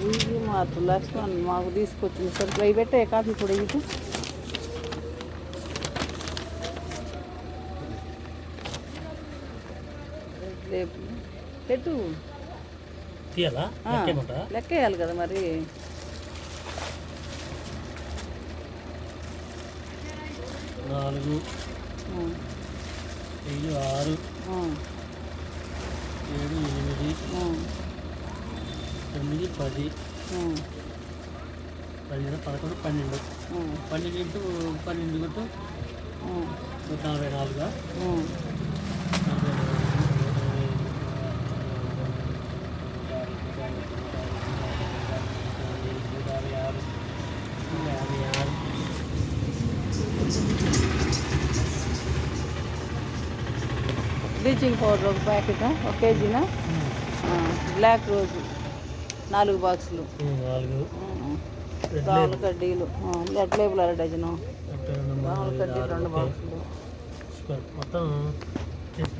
ఇది మార్పు లక్ష్మణ్ మాకు తీసుకొచ్చింది సార్ అవి పెట్టే కాఫీ పొడి ఇది రేపు పెట్టు లెక్క వేయాలి కదా మరి 4 5 6 7 8 9 10 11 12 12 ఇంటూ 12 కొట్టు 144 బ్లీచింగ్ పౌడర్ ఒక ప్యాకెట్ ఒక కేజీనా బ్లాక్ రోజు 4 బాక్సులు రావుల కడ్డీలు రెడ్ లేబుల్ 1 డజను రావుల కడ్డీలు 2 బాక్సులు మొత్తం